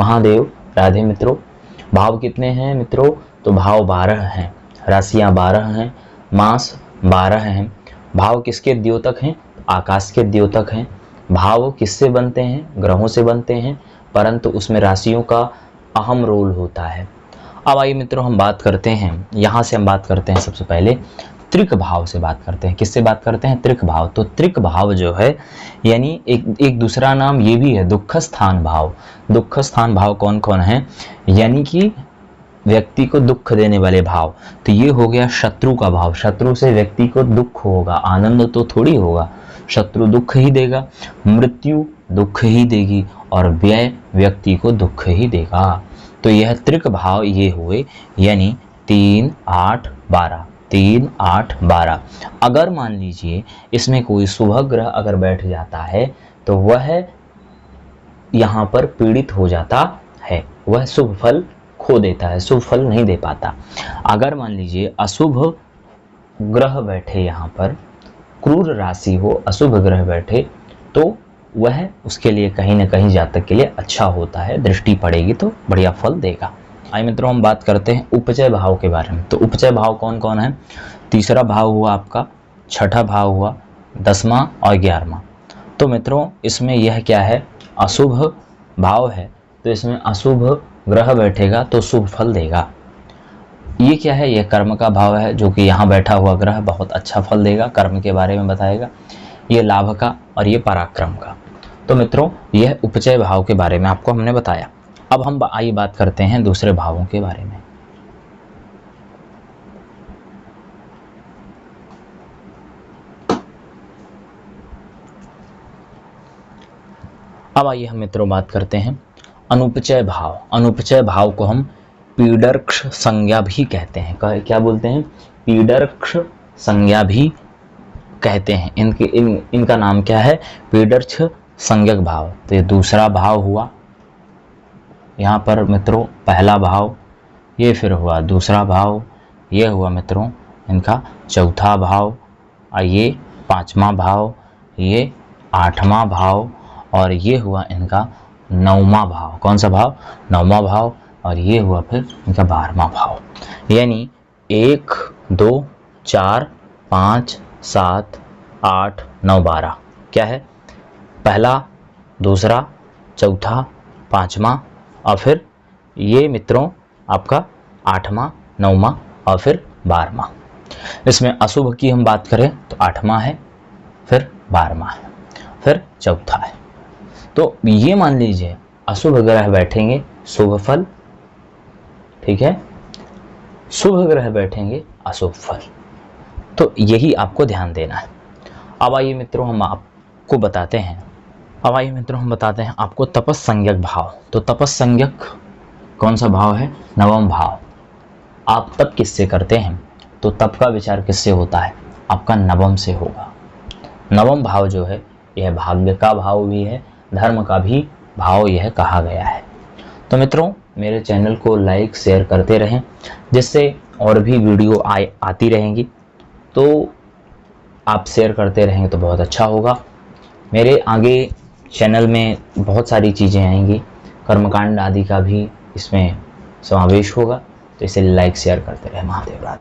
महादेव राधे मित्रों। भाव कितने हैं मित्रों? तो भाव 12 हैं, राशियां 12 हैं, मास 12 हैं। भाव किसके द्योतक हैं? आकाश के द्योतक हैं। भाव किससे बनते हैं? ग्रहों से बनते हैं, परंतु उसमें राशियों का अहम रोल होता है। अब आइए मित्रों हम बात करते हैं, यहाँ से हम बात करते हैं सबसे पहले त्रिक भाव से बात करते हैं। किससे बात करते हैं? त्रिक भाव। तो त्रिक भाव जो है यानी एक दूसरा नाम ये भी है दुख स्थान भाव। दुख स्थान भाव कौन कौन है? यानी कि व्यक्ति को दुख देने वाले भाव। तो ये हो गया शत्रु का भाव। शत्रु से व्यक्ति को दुख होगा, आनंद तो थोड़ी होगा, शत्रु दुख ही देगा। मृत्यु दुख ही देगी और व्यय व्यक्ति को दुख ही देगा। तो यह त्रिक भाव ये हुए, यानी 3, 8, 12, 3, 8, 12। अगर मान लीजिए इसमें कोई शुभ ग्रह अगर बैठ जाता है तो वह यहाँ पर पीड़ित हो जाता है, वह शुभ फल खो देता है, शुभ फल नहीं दे पाता। अगर मान लीजिए अशुभ ग्रह बैठे, यहाँ पर क्रूर राशि हो, अशुभ ग्रह बैठे, तो वह उसके लिए कहीं ना कहीं जातक के लिए अच्छा होता है, दृष्टि पड़ेगी तो बढ़िया फल देगा। आइए मित्रों हम बात करते हैं उपचय भाव के बारे में। तो उपचय भाव कौन कौन है? तीसरा भाव हुआ आपका, छठा भाव हुआ, 10वां और 11वां। तो मित्रों इसमें यह क्या है? अशुभ भाव है, तो इसमें अशुभ ग्रह बैठेगा तो शुभ फल देगा। ये क्या है? यह कर्म का भाव है, जो कि यहाँ बैठा हुआ ग्रह बहुत अच्छा फल देगा, कर्म के बारे में बताएगा। ये लाभ का और ये पराक्रम का। तो मित्रों यह उपचय भाव के बारे में आपको हमने बताया। अब हम आइए बात करते हैं दूसरे भावों के बारे में। अब आइए हम मित्रों बात करते हैं अनुपचय भाव। अनुपचय भाव को हम पीडर्क्ष संज्ञा भी कहते हैं। क्या बोलते हैं? पीडर्क्ष संज्ञा भी कहते हैं। इनका नाम क्या है? पीडर्क्ष संज्ञक भाव। तो ये दूसरा भाव हुआ, यहाँ पर मित्रों पहला भाव, ये फिर हुआ दूसरा भाव, ये हुआ मित्रों इनका चौथा भाव, और ये 5वां भाव, ये 8वां भाव, और ये हुआ इनका 9वां भाव। कौन सा भाव? 9वां भाव। और ये हुआ फिर इनका 12वां भाव। यानी 1, 2, 4, 5, 7, 8, 9, 12 क्या है? पहला, दूसरा, चौथा, 5वां और फिर ये मित्रों आपका 8वां, 9वां और फिर 12वां। इसमें अशुभ की हम बात करें तो 8वां है, फिर 12वां है, फिर चौथा है। तो ये मान लीजिए अशुभ ग्रह बैठेंगे शुभ फल, ठीक है, शुभ ग्रह बैठेंगे अशुभ फल। तो यही आपको ध्यान देना है। अब आइए मित्रों हम आपको बताते हैं, आपको तपस्संज्ञक भाव। तो तपस्संज्ञक कौन सा भाव है? 9वां भाव। आप तप किससे करते हैं? तो तप का विचार किससे होता है? आपका 9वां से होगा। 9वां भाव जो है यह भाग्य का भाव भी है, धर्म का भी भाव यह कहा गया है। तो मित्रों मेरे चैनल को लाइक शेयर करते रहें, जिससे और भी वीडियो आती रहेंगी। तो आप शेयर करते रहेंगे तो बहुत अच्छा होगा। मेरे आगे चैनल में बहुत सारी चीज़ें आएंगी, कर्मकांड आदि का भी इसमें समावेश होगा। तो इसे लाइक शेयर करते रहें। महादेव राधे।